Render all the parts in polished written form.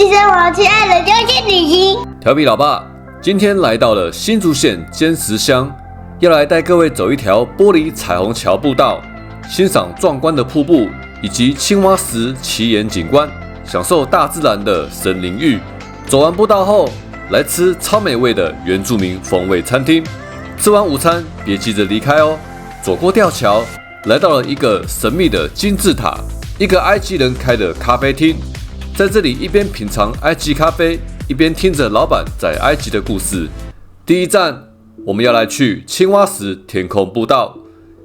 其实我亲爱的就是旅行。调皮老爸今天来到了新竹县尖石乡，要来带各位走一条玻璃彩虹桥步道，欣赏壮观的瀑布以及青蛙石奇岩景观，享受大自然的森林浴。走完步道后，来吃超美味的原住民风味餐厅。吃完午餐别急着离开哦，走过吊桥，来到了一个神秘的金字塔，一个埃及人开的咖啡厅。在这里一边品尝埃及咖啡，一边听着老板在埃及的故事。第一站，我们要来去青蛙石天空步道。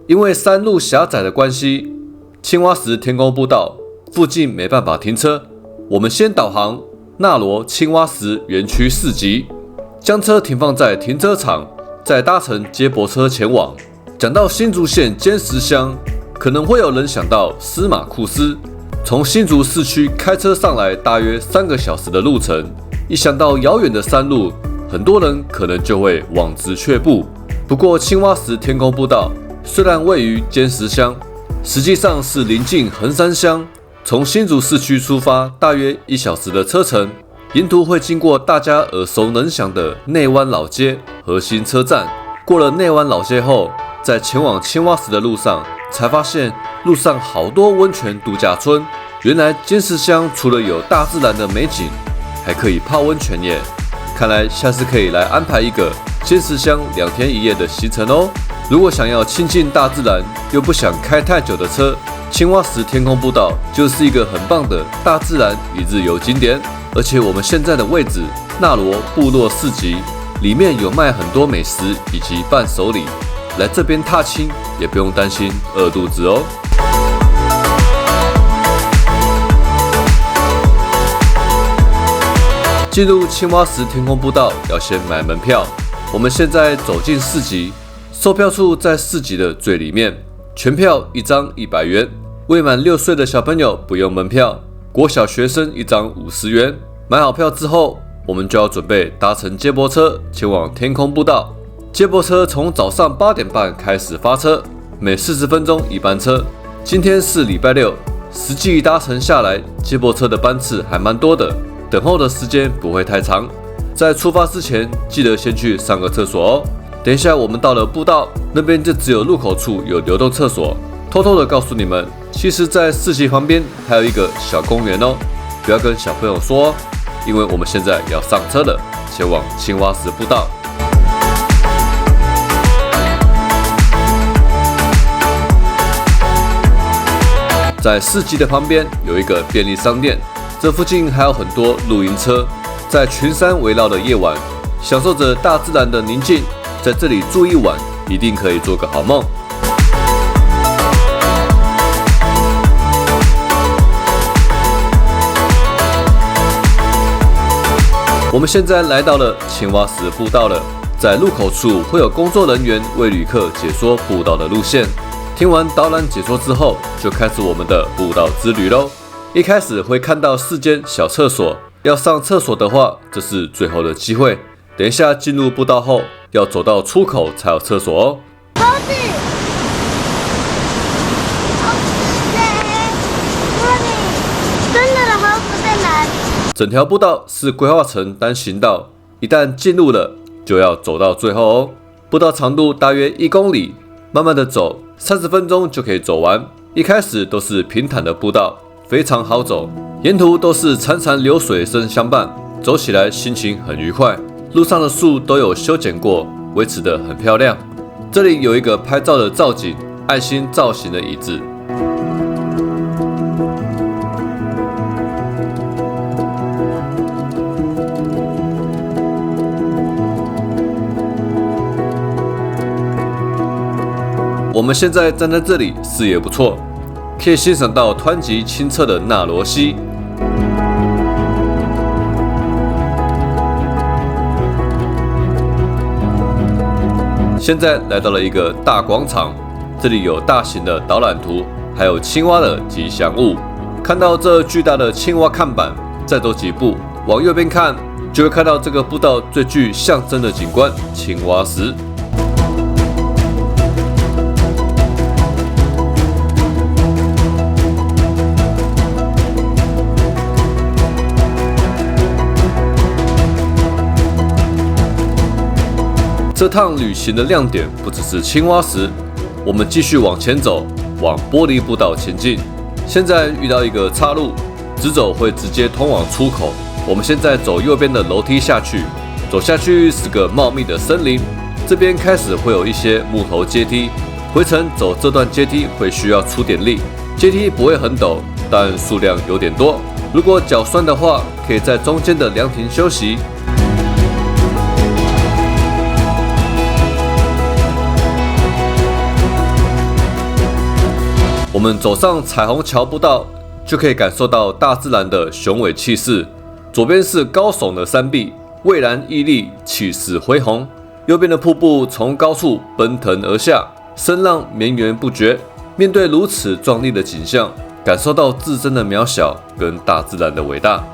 因为山路狭窄的关系，青蛙石天空步道附近没办法停车。我们先导航纳罗青蛙石园区市集，将车停放在停车场，再搭乘接驳车前往。讲到新竹县尖石乡，可能会有人想到司马库斯。从新竹市区开车上来大约3个小时的路程，一想到遥远的山路，很多人可能就会望之却步。不过青蛙石天空步道虽然位于尖石乡，实际上是临近横山乡。从新竹市区出发，大约1小时的车程，沿途会经过大家耳熟能详的内湾老街核心车站。过了内湾老街后，在前往青蛙石的路上，才发现路上好多温泉度假村。原来尖石乡除了有大自然的美景，还可以泡温泉耶！看来下次可以来安排一个尖石乡2天1夜的行程哦。如果想要亲近大自然，又不想开太久的车，青蛙石天空步道就是一个很棒的大自然一日游景点。而且我们现在的位置纳罗部落市集里面有卖很多美食以及伴手礼，来这边踏青也不用担心饿肚子哦。进入青蛙石天空步道要先买门票。我们现在走进市集，售票处在市集的最里面，全票1张100元，未满6岁的小朋友不用门票，国小学生1张50元。买好票之后，我们就要准备搭乘接驳车前往天空步道。接驳车从早上8点半开始发车，每40分钟一班车。今天是礼拜六，实际搭乘下来，接驳车的班次还蛮多的，等候的时间不会太长。在出发之前，记得先去上个厕所哦。等一下我们到了步道那边，就只有入口处有流动厕所。偷偷的告诉你们，其实在市集旁边还有一个小公园哦，不要跟小朋友说哦，因为我们现在要上车了，前往青蛙石步道。在市集的旁边有一个便利商店，这附近还有很多露营车。在群山围绕的夜晚，享受着大自然的宁静，在这里住一晚，一定可以做个好梦。我们现在来到了青蛙石步道了，在入口处会有工作人员为旅客解说步道的路线。听完导览解说之后，就开始我们的步道之旅咯。一开始会看到4间小厕所，要上厕所的话，这是最后的机会。等一下进入步道后，要走到出口才有厕所哦。猴子，猴子在那里，真的猴子在哪里？整条步道是规划成单行道，一旦进入了，就要走到最后哦。步道长度大约1公里，慢慢的走，30分钟就可以走完。一开始都是平坦的步道，非常好走，沿途都是潺潺流水声相伴，走起来心情很愉快。路上的树都有修剪过，维持得很漂亮。这里有一个拍照的造景，爱心造型的椅子。我们现在站在这里，视野不错，可以欣赏到湍急清澈的纳罗溪。现在来到了一个大广场，这里有大型的导览图，还有青蛙的吉祥物。看到这巨大的青蛙看板，再走几步，往右边看，就会看到这个步道最具象征的景观——青蛙石。这趟旅行的亮点不只是青蛙石，我们继续往前走，往玻璃步道前进。现在遇到一个岔路，直走会直接通往出口。我们现在走右边的楼梯下去，走下去是个茂密的森林，这边开始会有一些木头阶梯。回程走这段阶梯会需要出点力，阶梯不会很陡，但数量有点多。如果脚酸的话，可以在中间的凉亭休息。我们走上彩虹桥步道，就可以感受到大自然的雄伟气势。左边是高耸的山壁，巍然屹立，气势恢宏；右边的瀑布从高处奔腾而下，声浪绵延不绝。面对如此壮丽的景象，感受到自身的渺小跟大自然的伟大。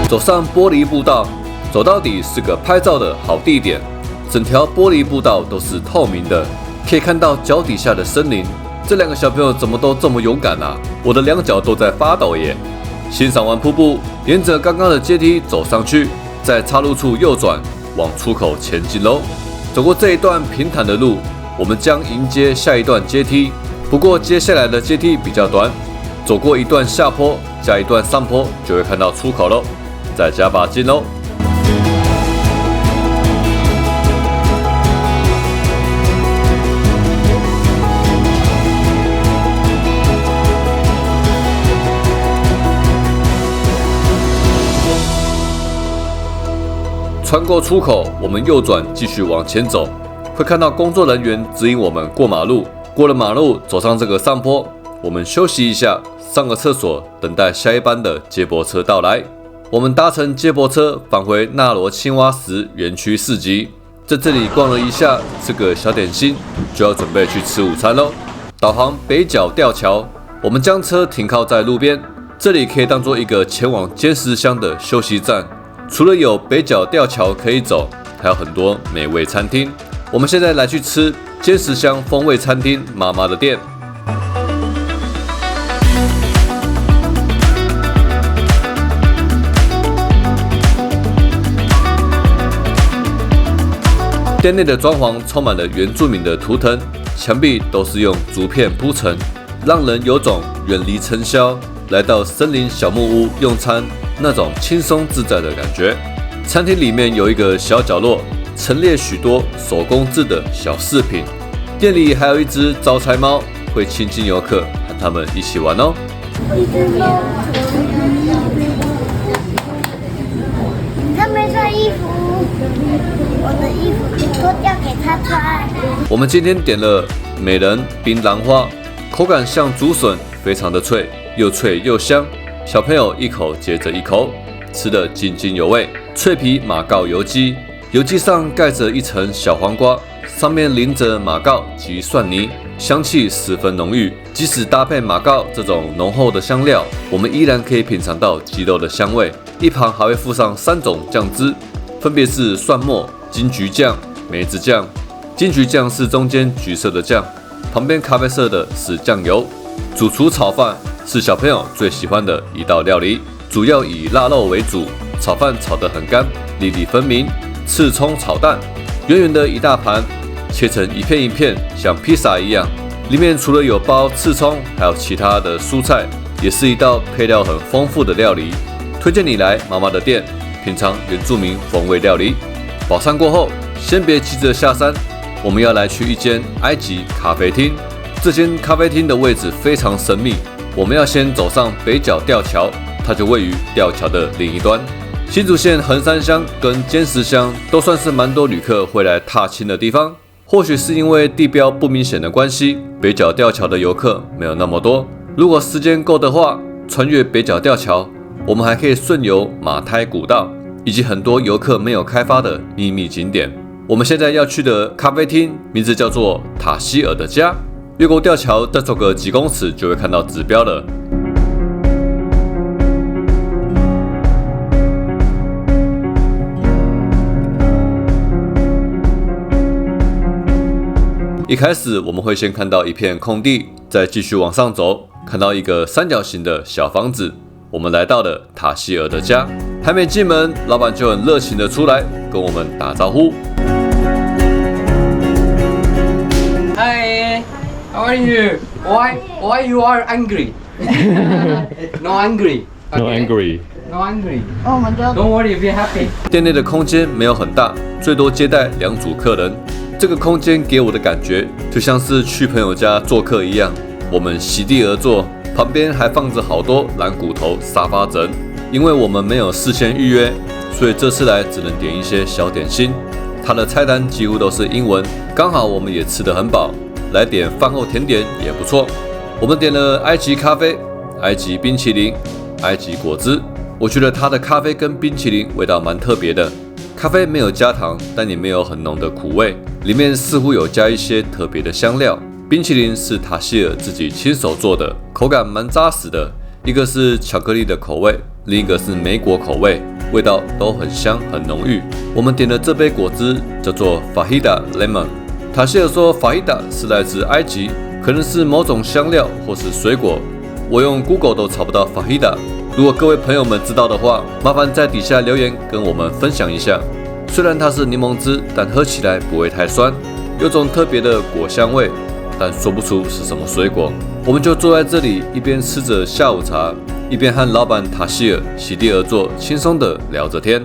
走上玻璃步道，走到底是个拍照的好地点。整条玻璃步道都是透明的，可以看到脚底下的森林。这两个小朋友怎么都这么勇敢啊？我的两脚都在发抖耶！欣赏完瀑布，沿着刚刚的阶梯走上去，在岔路处右转，往出口前进喽。走过这一段平坦的路，我们将迎接下一段阶梯。不过接下来的阶梯比较短，走过一段下坡加一段上坡，就会看到出口喽。再加把劲喽！穿过出口，我们右转继续往前走，会看到工作人员指引我们过马路。过了马路，走上这个上坡，我们休息一下，上个厕所，等待下一班的接驳车到来。我们搭乘接驳车返回纳罗青蛙石园区市集，在这里逛了一下，吃个小点心，就要准备去吃午餐喽。导航北角吊桥，我们将车停靠在路边，这里可以当做一个前往尖石乡的休息站。除了有北角吊桥可以走，还有很多美味餐厅。我们现在来去吃尖石乡风味餐厅妈妈的店。店内的装潢充满了原住民的图腾，墙壁都是用竹片铺成，让人有种远离尘嚣，来到森林小木屋用餐那种轻松自在的感觉。餐厅里面有一个小角落，陈列许多手工制的小饰品。店里还有一只招财猫，会亲近游客，和他们一起玩哦。他没穿衣服，我的衣服脱掉给他穿。我们今天点了美人槟榔花，口感像竹笋，非常的脆，又脆又香。小朋友一口接着一口，吃得津津有味。脆皮马告油鸡，油鸡上盖着一层小黄瓜，上面淋着马告及蒜泥，香气十分浓郁。即使搭配马告这种浓厚的香料，我们依然可以品尝到鸡肉的香味。一旁还会附上3种酱汁，分别是蒜末、金桔酱、梅子酱。金桔酱是中间橘色的酱，旁边咖啡色的是酱油。主厨炒饭是小朋友最喜欢的一道料理，主要以腊肉为主，炒饭炒得很干，粒粒分明。刺葱炒蛋，圆圆的一大盘，切成一片一片，像披萨一样。里面除了有包刺葱，还有其他的蔬菜，也是一道配料很丰富的料理。推荐你来妈妈的店品尝原住民风味料理。饱餐过后，先别急着下山，我们要来去一间埃及咖啡厅。这间咖啡厅的位置非常神秘，我们要先走上北角吊桥，它就位于吊桥的另一端。新竹县横山乡跟尖石乡都算是蛮多旅客会来踏青的地方。或许是因为地标不明显的关系，北角吊桥的游客没有那么多。如果时间够的话，穿越北角吊桥，我们还可以顺游马胎古道，以及很多游客没有开发的秘密景点。我们现在要去的咖啡厅名字叫做塔希尔的家。越过吊桥，再走个几公尺就会看到指标了。一一开始我们会先看到一片空地，再继续往上走，看到一个三角形的小房子。我们来到了塔希尔的家，还没进门，老板就很热情的出来跟我们打招呼。Hi, how are you? Why you are angry? No angry. No angry. No angry. 我们就 Don't worry, be happy. 店内的空间没有很大，最多接待2组客人。这个空间给我的感觉就像是去朋友家做客一样。我们席地而坐，旁边还放着好多蓝骨头沙发枕。因为我们没有事先预约，所以这次来只能点一些小点心。它的菜单几乎都是英文，刚好我们也吃得很饱，来点饭后甜点也不错。我们点了埃及咖啡、埃及冰淇淋、埃及果汁。我觉得它的咖啡跟冰淇淋味道蛮特别的。咖啡没有加糖，但也没有很浓的苦味，里面似乎有加一些特别的香料。冰淇淋是塔希尔自己亲手做的，口感蛮扎实的。一个是巧克力的口味，另一个是莓果口味，味道都很香很浓郁。我们点的这杯果汁叫做 Fahida Lemon。塔希尔说 Fahida 是来自埃及，可能是某种香料或是水果。我用 Google 都查不到 Fahida。如果各位朋友们知道的话，麻烦在底下留言跟我们分享一下。虽然它是柠檬汁，但喝起来不会太酸，有种特别的果香味，但说不出是什么水果。我们就坐在这里，一边吃着下午茶，一边和老板塔希尔席地而坐，轻松地聊着天。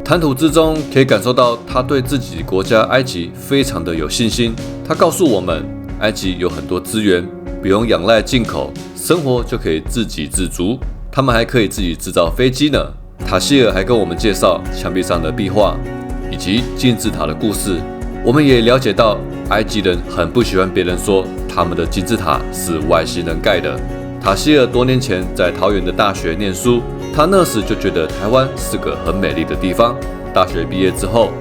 谈吐之中可以感受到他对自己国家埃及非常的有信心。他告诉我们，埃及有很多资源，不用仰赖进口，生活就可以自给自足。他们还可以自己制造飞机呢。塔希尔还跟我们介绍墙壁上的壁画以及金字塔的故事。我们也了解到，埃及人很不喜欢别人说他们的金字塔是外星人盖的。塔希尔多年前在桃园的大学念书，他那时就觉得台湾是个很美丽的地方。大学毕业之后，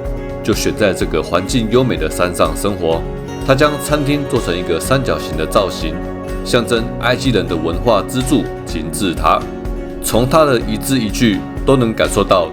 就选在这个环境优美的山上生活。他将餐厅做成一个三角形的造型，象征埃及人的文化支柱金字塔。从他的一字一句都能感受到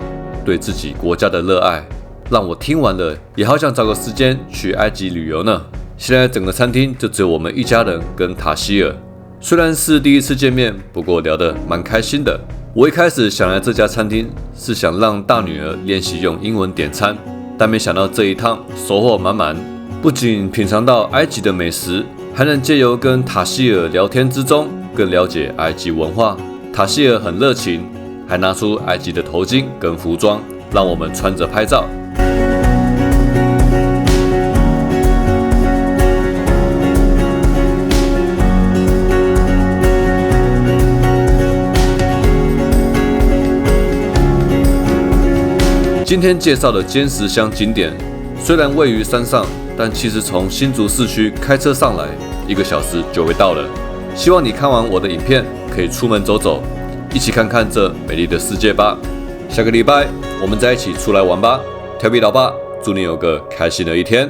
对自己国家的热爱，让我听完了也好想找个时间去埃及旅游呢。现在整个餐厅就只有我们一家人跟塔希尔，虽然是第一次见面，不过聊得蛮开心的。我一开始想来这家餐厅是想让大女儿练习用英文点餐，但没想到这一趟收获满满。不仅品尝到埃及的美食，还能借由跟塔希尔聊天之中更了解埃及文化。塔希尔很热情，还拿出埃及的头巾跟服装，让我们穿着拍照。今天介绍的尖石乡景点，虽然位于山上，但其实从新竹市区开车上来1个小时就会到了。希望你看完我的影片，可以出门走走，一起看看这美丽的世界吧。下个礼拜我们再一起出来玩吧。调皮老爸，祝你有个开心的一天。